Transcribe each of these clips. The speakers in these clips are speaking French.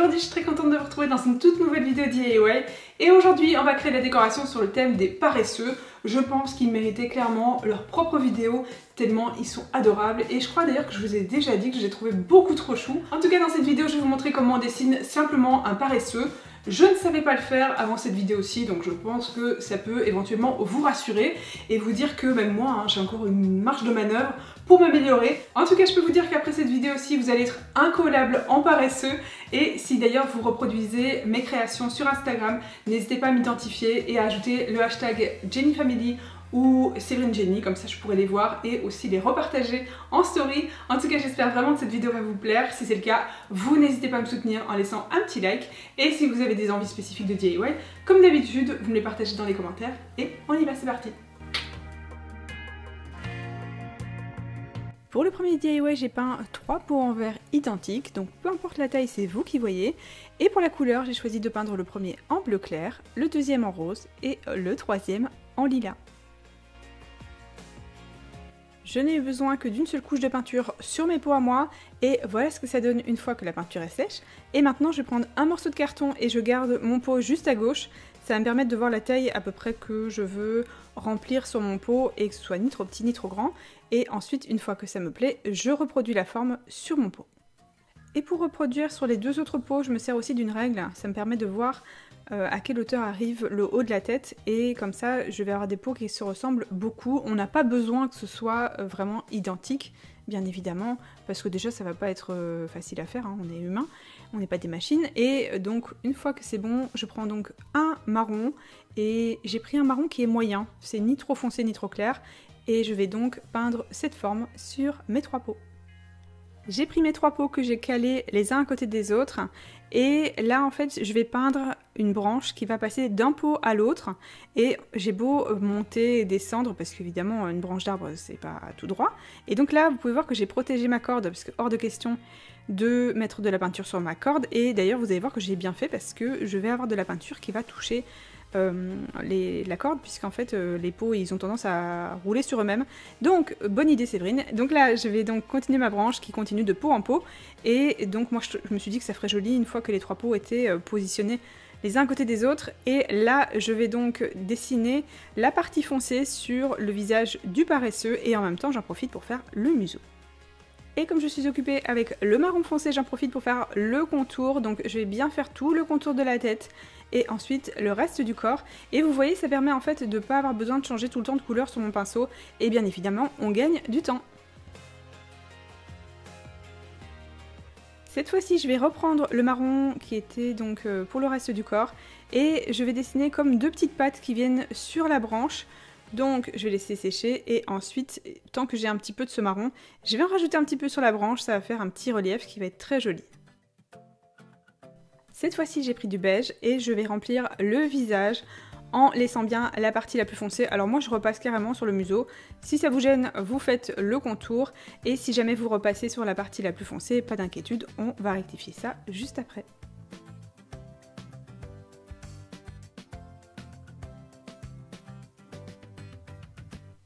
aujourd'hui je suis très contente de vous retrouver dans une toute nouvelle vidéo DIY. Et aujourd'hui on va créer la décoration sur le thème des paresseux. Je pense qu'ils méritaient clairement leur propre vidéo tellement ils sont adorables. Et je crois d'ailleurs que je vous ai déjà dit que je les trouvais beaucoup trop choux. En tout cas dans cette vidéo je vais vous montrer comment on dessine simplement un paresseux. Je ne savais pas le faire avant cette vidéo-ci, donc je pense que ça peut éventuellement vous rassurer et vous dire que même moi, j'ai encore une marge de manœuvre pour m'améliorer. En tout cas, je peux vous dire qu'après cette vidéo-ci, vous allez être incollable en paresseux. Et si d'ailleurs vous reproduisez mes créations sur Instagram, n'hésitez pas à m'identifier et à ajouter le hashtag JennyFamily ou Séverine Jenny, comme ça je pourrais les voir et aussi les repartager en story. En tout cas j'espère vraiment que cette vidéo va vous plaire. Si c'est le cas, vous n'hésitez pas à me soutenir en laissant un petit like. Et si vous avez des envies spécifiques de DIY, comme d'habitude, vous me les partagez dans les commentaires. Et on y va, c'est parti. Pour le premier DIY, j'ai peint 3 pots en verre identiques, donc peu importe la taille, c'est vous qui voyez. Et pour la couleur, j'ai choisi de peindre le premier en bleu clair, le deuxième en rose et le troisième en lilas. Je n'ai eu besoin que d'une seule couche de peinture sur mes pots à moi et voilà ce que ça donne une fois que la peinture est sèche. Et maintenant je vais prendre un morceau de carton et je garde mon pot juste à gauche. Ça va me permettre de voir la taille à peu près que je veux remplir sur mon pot et que ce soit ni trop petit ni trop grand. Et ensuite une fois que ça me plaît, je reproduis la forme sur mon pot. Et pour reproduire sur les deux autres pots, je me sers aussi d'une règle. Ça me permet de voir à quelle hauteur arrive le haut de la tête et comme ça je vais avoir des pots qui se ressemblent beaucoup. On n'a pas besoin que ce soit vraiment identique, bien évidemment, parce que déjà ça va pas être facile à faire, hein. On est humain, on n'est pas des machines. Et donc une fois que c'est bon, je prends donc un marron et j'ai pris un marron qui est moyen, c'est ni trop foncé ni trop clair et je vais donc peindre cette forme sur mes 3 pots. J'ai pris mes 3 pots que j'ai calés les uns à côté des autres et là en fait je vais peindre une branche qui va passer d'un pot à l'autre et j'ai beau monter et descendre parce qu'évidemment une branche d'arbre c'est pas tout droit et donc là vous pouvez voir que j'ai protégé ma corde parce que hors de question de mettre de la peinture sur ma corde et d'ailleurs vous allez voir que j'ai bien fait parce que je vais avoir de la peinture qui va toucher la corde puisqu'en fait les pots ils ont tendance à rouler sur eux-mêmes. Donc bonne idée Séverine. Donc là je vais donc continuer ma branche qui continue de pot en pot et donc moi je me suis dit que ça ferait joli une fois que les 3 pots étaient positionnés les uns à côté des autres et là je vais donc dessiner la partie foncée sur le visage du paresseux et en même temps j'en profite pour faire le museau. Et comme je suis occupée avec le marron foncé, j'en profite pour faire le contour. Donc je vais bien faire tout le contour de la tête et ensuite le reste du corps. Et vous voyez, ça permet en fait de ne pas avoir besoin de changer tout le temps de couleur sur mon pinceau. Et bien évidemment, on gagne du temps. Cette fois-ci, je vais reprendre le marron qui était donc pour le reste du corps. Et je vais dessiner comme 2 petites pattes qui viennent sur la branche. Donc je vais laisser sécher et ensuite, tant que j'ai un petit peu de ce marron, je vais en rajouter un petit peu sur la branche, ça va faire un petit relief qui va être très joli. Cette fois-ci j'ai pris du beige et je vais remplir le visage en laissant bien la partie la plus foncée. Alors moi je repasse carrément sur le museau, si ça vous gêne vous faites le contour et si jamais vous repassez sur la partie la plus foncée, pas d'inquiétude, on va rectifier ça juste après.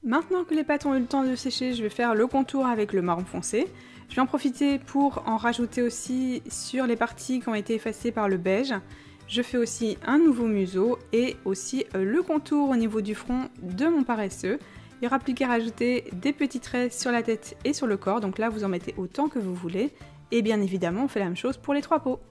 Maintenant que les pâtes ont eu le temps de sécher, je vais faire le contour avec le marron foncé. Je vais en profiter pour en rajouter aussi sur les parties qui ont été effacées par le beige. Je fais aussi un nouveau museau et aussi le contour au niveau du front de mon paresseux. Il n'y aura plus qu'à rajouter des petits traits sur la tête et sur le corps, donc là vous en mettez autant que vous voulez. Et bien évidemment on fait la même chose pour les 3 pots.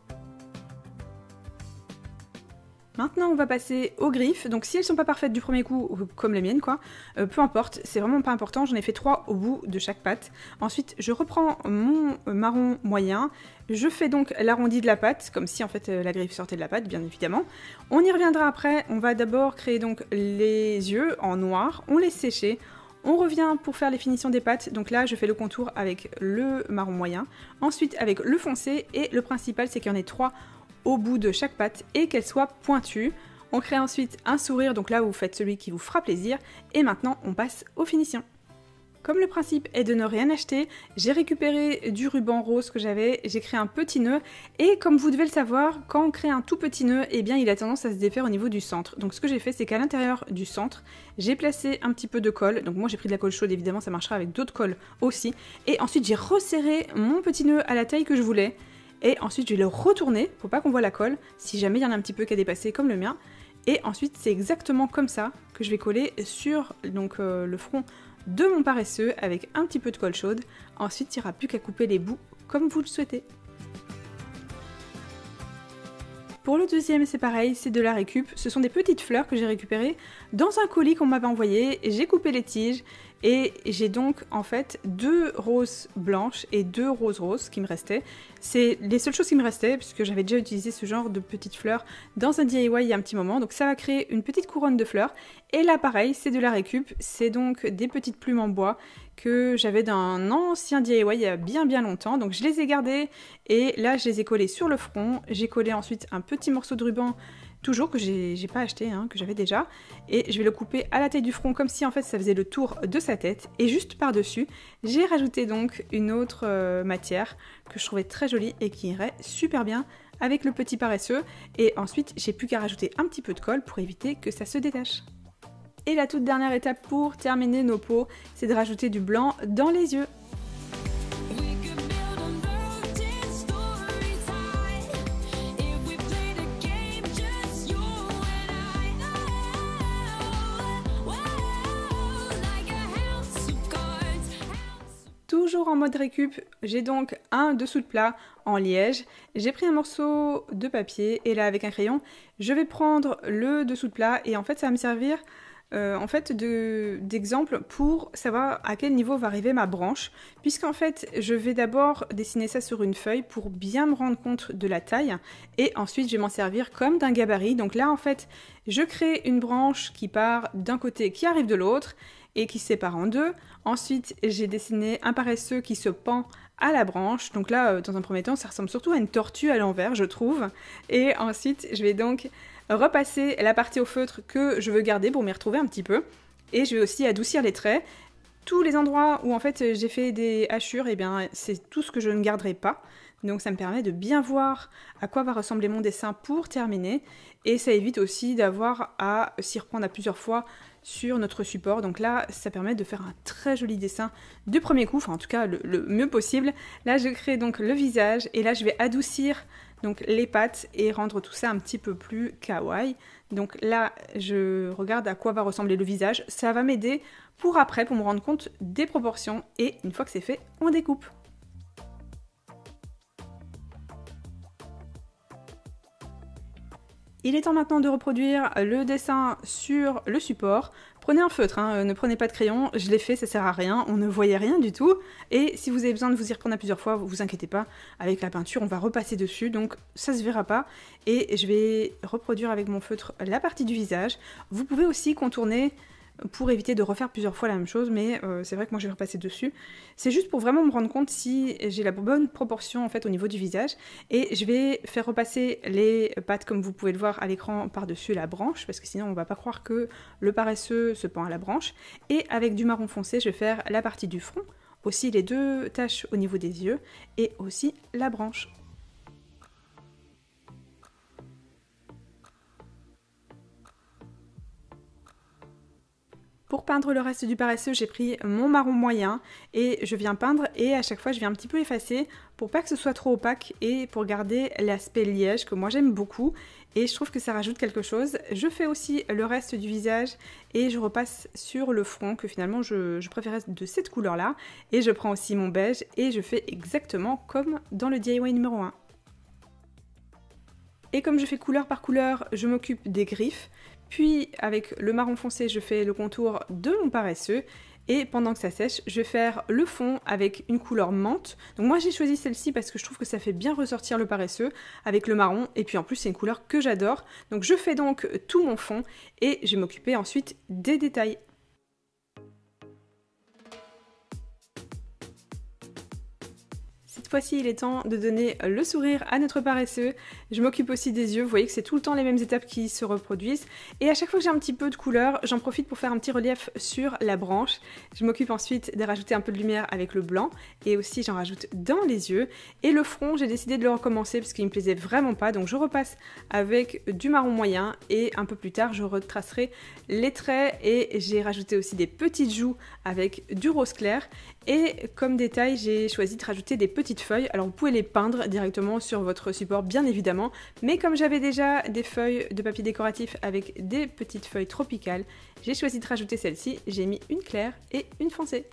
Maintenant on va passer aux griffes, donc si elles sont pas parfaites du premier coup, comme les miennes quoi, peu importe, c'est vraiment pas important, j'en ai fait 3 au bout de chaque patte. Ensuite je reprends mon marron moyen, je fais donc l'arrondi de la patte, comme si en fait la griffe sortait de la patte bien évidemment. On y reviendra après, on va d'abord créer donc les yeux en noir, on laisse sécher. On revient pour faire les finitions des pattes, donc là je fais le contour avec le marron moyen, ensuite avec le foncé et le principal c'est qu'il y en ait 3 au bout de chaque patte et qu'elle soit pointue. On crée ensuite un sourire, donc là vous faites celui qui vous fera plaisir et maintenant on passe aux finitions. Comme le principe est de ne rien acheter, j'ai récupéré du ruban rose que j'avais, j'ai créé un petit nœud et comme vous devez le savoir, quand on crée un tout petit nœud, eh bien il a tendance à se défaire au niveau du centre. Donc ce que j'ai fait, c'est qu'à l'intérieur du centre, j'ai placé un petit peu de colle, donc moi j'ai pris de la colle chaude évidemment, ça marchera avec d'autres colles aussi, et ensuite j'ai resserré mon petit nœud à la taille que je voulais. Et ensuite je vais le retourner pour pas qu'on voit la colle, si jamais il y en a un petit peu qui a dépassé comme le mien. Et ensuite c'est exactement comme ça que je vais coller sur donc, le front de mon paresseux avec un petit peu de colle chaude. Ensuite il n'y aura plus qu'à couper les bouts comme vous le souhaitez. Pour le deuxième, c'est pareil, c'est de la récup. Ce sont des petites fleurs que j'ai récupérées dans un colis qu'on m'avait envoyé. J'ai coupé les tiges et j'ai donc en fait 2 roses blanches et 2 roses roses qui me restaient. C'est les seules choses qui me restaient puisque j'avais déjà utilisé ce genre de petites fleurs dans un DIY il y a un petit moment. Donc ça va créer une petite couronne de fleurs. Et là pareil, c'est de la récup. C'est donc des petites plumes en bois que j'avais d'un ancien DIY il y a bien longtemps. Donc je les ai gardées et là je les ai collées sur le front. J'ai collé ensuite un petit morceau de ruban, toujours que j'ai pas acheté, hein, que j'avais déjà. Et je vais le couper à la taille du front comme si en fait ça faisait le tour de sa tête. Et juste par-dessus, j'ai rajouté donc une autre matière que je trouvais très jolie et qui irait super bien avec le petit paresseux. Et ensuite j'ai plus qu'à rajouter un petit peu de colle pour éviter que ça se détache. Et la toute dernière étape pour terminer nos peaux, c'est de rajouter du blanc dans les yeux. Toujours en mode récup, j'ai donc un dessous de plat en liège. J'ai pris un morceau de papier et là avec un crayon, je vais prendre le dessous de plat et en fait ça va me servir d'exemple pour savoir à quel niveau va arriver ma branche, puisqu'en fait je vais d'abord dessiner ça sur une feuille pour bien me rendre compte de la taille et ensuite je vais m'en servir comme d'un gabarit. Donc là en fait je crée une branche qui part d'un côté qui arrive de l'autre et qui se sépare en deux. Ensuite j'ai dessiné un paresseux qui se pend à la branche, donc là dans un premier temps ça ressemble surtout à une tortue à l'envers je trouve, et ensuite je vais donc repasser la partie au feutre que je veux garder pour m'y retrouver un petit peu, et je vais aussi adoucir les traits. Tous les endroits où en fait j'ai fait des hachures, et bien c'est tout ce que je ne garderai pas, donc ça me permet de bien voir à quoi va ressembler mon dessin pour terminer, et ça évite aussi d'avoir à s'y reprendre à plusieurs fois sur notre support. Donc là ça permet de faire un très joli dessin du premier coup, enfin en tout cas le mieux possible. Là je crée donc le visage et là je vais adoucir donc les pattes et rendre tout ça un petit peu plus kawaii. Donc là je regarde à quoi va ressembler le visage, ça va m'aider pour après, pour me rendre compte des proportions, et une fois que c'est fait, on découpe. Il est temps maintenant de reproduire le dessin sur le support. Prenez un feutre, hein, ne prenez pas de crayon, je l'ai fait, ça sert à rien, on ne voyait rien du tout. Et si vous avez besoin de vous y reprendre à plusieurs fois, vous inquiétez pas, avec la peinture on va repasser dessus, donc ça se verra pas. Et je vais reproduire avec mon feutre la partie du visage. Vous pouvez aussi contourner pour éviter de refaire plusieurs fois la même chose, mais c'est vrai que moi je vais repasser dessus. C'est juste pour vraiment me rendre compte si j'ai la bonne proportion en fait au niveau du visage, et je vais faire repasser les pattes comme vous pouvez le voir à l'écran par-dessus la branche, parce que sinon on va pas croire que le paresseux se pend à la branche. Et avec du marron foncé je vais faire la partie du front, aussi les 2 taches au niveau des yeux, et aussi la branche. Pour peindre le reste du paresseux, j'ai pris mon marron moyen et je viens peindre, et à chaque fois je viens un petit peu effacer pour pas que ce soit trop opaque et pour garder l'aspect liège que moi j'aime beaucoup, et je trouve que ça rajoute quelque chose. Je fais aussi le reste du visage et je repasse sur le front que finalement je préférais de cette couleur là, et je prends aussi mon beige et je fais exactement comme dans le DIY numéro 1. Et comme je fais couleur par couleur, je m'occupe des griffes. Puis avec le marron foncé, je fais le contour de mon paresseux. Et pendant que ça sèche, je vais faire le fond avec une couleur menthe. Donc moi j'ai choisi celle-ci parce que je trouve que ça fait bien ressortir le paresseux avec le marron. Et puis en plus c'est une couleur que j'adore. Donc je fais donc tout mon fond et je vais m'occuper ensuite des détails. Cette fois-ci, il est temps de donner le sourire à notre paresseux. Je m'occupe aussi des yeux, vous voyez que c'est tout le temps les mêmes étapes qui se reproduisent. Et à chaque fois que j'ai un petit peu de couleur, j'en profite pour faire un petit relief sur la branche. Je m'occupe ensuite de rajouter un peu de lumière avec le blanc, et aussi j'en rajoute dans les yeux. Et le front, j'ai décidé de le recommencer parce qu'il me plaisait vraiment pas, donc je repasse avec du marron moyen, et un peu plus tard je retracerai les traits, et j'ai rajouté aussi des petites joues avec du rose clair. Et comme détail, j'ai choisi de rajouter des petites petites feuilles. Alors vous pouvez les peindre directement sur votre support bien évidemment, mais comme j'avais déjà des feuilles de papier décoratif avec des petites feuilles tropicales, j'ai choisi de rajouter celle-ci. J'ai mis une claire et une foncée.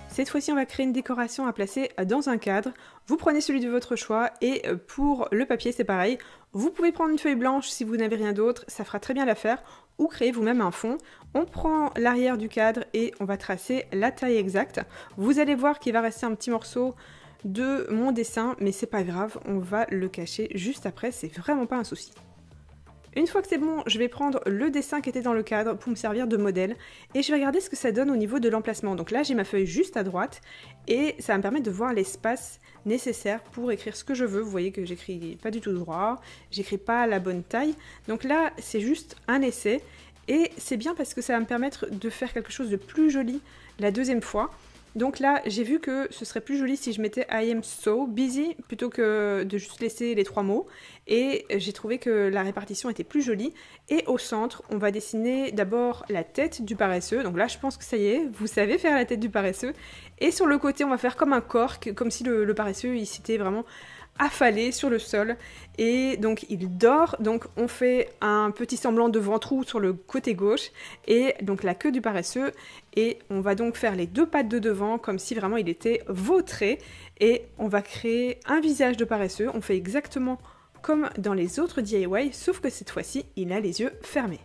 Cette fois-ci, on va créer une décoration à placer dans un cadre. Vous prenez celui de votre choix et pour le papier, c'est pareil. Vous pouvez prendre une feuille blanche si vous n'avez rien d'autre, ça fera très bien l'affaire, ou créer vous-même un fond. On prend l'arrière du cadre et on va tracer la taille exacte. Vous allez voir qu'il va rester un petit morceau de mon dessin, mais c'est pas grave, on va le cacher juste après, c'est vraiment pas un souci. Une fois que c'est bon, je vais prendre le dessin qui était dans le cadre pour me servir de modèle et je vais regarder ce que ça donne au niveau de l'emplacement. Donc là, j'ai ma feuille juste à droite et ça va me permettre de voir l'espace nécessaire pour écrire ce que je veux. Vous voyez que j'écris pas du tout droit, j'écris pas à la bonne taille. Donc là, c'est juste un essai et c'est bien parce que ça va me permettre de faire quelque chose de plus joli la deuxième fois. Donc là, j'ai vu que ce serait plus joli si je mettais I am so busy plutôt que de juste laisser les 3 mots. Et j'ai trouvé que la répartition était plus jolie. Et au centre, on va dessiner d'abord la tête du paresseux. Donc là, je pense que ça y est, vous savez faire la tête du paresseux. Et sur le côté, on va faire comme un corps, comme si le paresseux, il s'était vraiment affalé sur le sol et donc il dort, donc on fait un petit semblant de ventrou sur le côté gauche et donc la queue du paresseux et on va donc faire les 2 pattes de devant comme si vraiment il était vautré et on va créer un visage de paresseux. On fait exactement comme dans les autres DIY sauf que cette fois-ci il a les yeux fermés.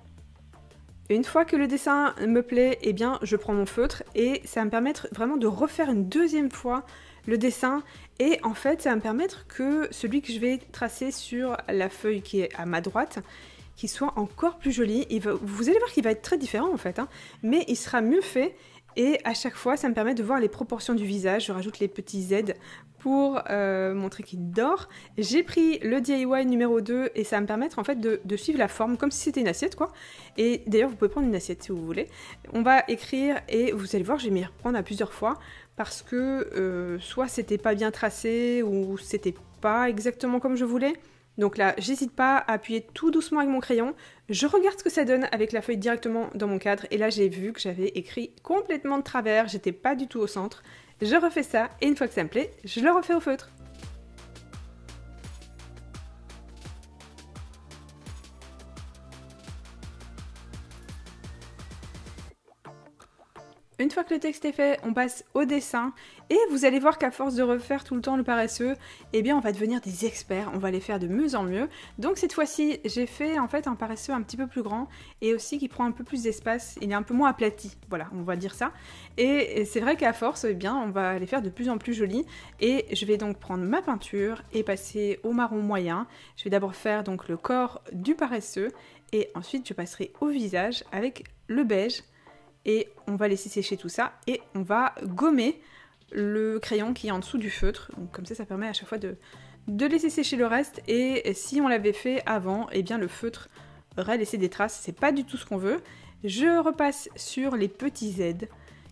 Une fois que le dessin me plaît, eh bien je prends mon feutre et ça va me permettre vraiment de refaire une deuxième fois le dessin et en fait ça va me permettre que celui que je vais tracer sur la feuille qui est à ma droite qu'il soit encore plus joli. Vous allez voir qu'il va être très différent en fait, hein, mais il sera mieux fait et à chaque fois ça me permet de voir les proportions du visage. Je rajoute les petits Z pour montrer qu'il dort. J'ai pris le DIY numéro 2 et ça va me permettre en fait de suivre la forme comme si c'était une assiette quoi. Et d'ailleurs vous pouvez prendre une assiette si vous voulez. On va écrire et vous allez voir je vais m'y reprendre à plusieurs fois parce que soit c'était pas bien tracé ou c'était pas exactement comme je voulais. Donc là, j'hésite pas à appuyer tout doucement avec mon crayon. Je regarde ce que ça donne avec la feuille directement dans mon cadre. Et là, j'ai vu que j'avais écrit complètement de travers. J'étais pas du tout au centre. Je refais ça et une fois que ça me plaît, je le refais au feutre. Une fois que le texte est fait, on passe au dessin et vous allez voir qu'à force de refaire tout le temps le paresseux, eh bien on va devenir des experts, on va les faire de mieux en mieux. Donc cette fois-ci, j'ai fait en fait un paresseux un petit peu plus grand et aussi qui prend un peu plus d'espace, il est un peu moins aplati, voilà, on va dire ça. Et c'est vrai qu'à force, eh bien on va les faire de plus en plus jolis et je vais donc prendre ma peinture et passer au marron moyen. Je vais d'abord faire donc le corps du paresseux et ensuite je passerai au visage avec le beige. Et on va laisser sécher tout ça et on va gommer le crayon qui est en dessous du feutre. Donc comme ça permet à chaque fois de laisser sécher le reste. Et si on l'avait fait avant, eh bien le feutre aurait laissé des traces. C'est pas du tout ce qu'on veut. Je repasse sur les petits Z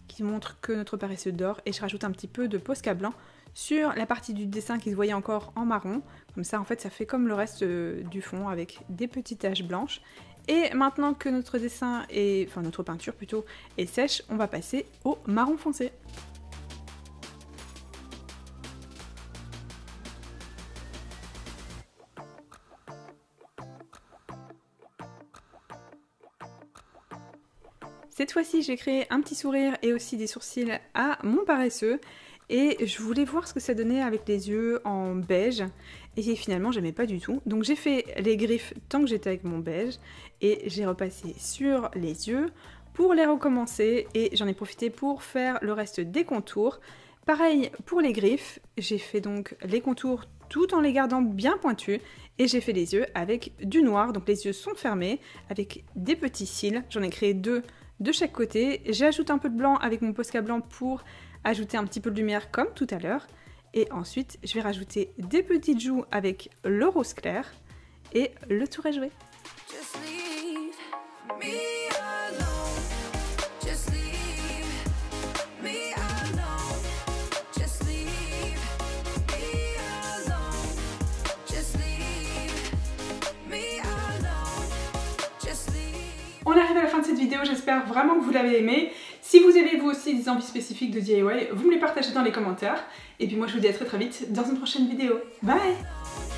qui montrent que notre paresseux dort et je rajoute un petit peu de Posca blanc sur la partie du dessin qui se voyait encore en marron. Comme ça en fait ça fait comme le reste du fond avec des petites taches blanches. Et maintenant que notre dessin est, enfin notre peinture plutôt, est sèche, on va passer au marron foncé. Cette fois-ci, j'ai créé un petit sourire et aussi des sourcils à mon paresseux. Et je voulais voir ce que ça donnait avec les yeux en beige. Et finalement, j'aimais pas du tout. Donc j'ai fait les griffes tant que j'étais avec mon beige. Et j'ai repassé sur les yeux pour les recommencer. Et j'en ai profité pour faire le reste des contours. Pareil pour les griffes. J'ai fait donc les contours tout en les gardant bien pointus. Et j'ai fait les yeux avec du noir. Donc les yeux sont fermés avec des petits cils. J'en ai créé 2 de chaque côté. J'ajoute un peu de blanc avec mon Posca blanc pour ajouter un petit peu de lumière comme tout à l'heure. Et ensuite, je vais rajouter des petites joues avec le rose clair. Et le tour est joué. arrive à la fin de cette vidéo, j'espère vraiment que vous l'avez aimé. Si vous avez vous aussi des envies spécifiques de DIY, vous me les partagez dans les commentaires. Et puis moi je vous dis à très vite dans une prochaine vidéo. Bye!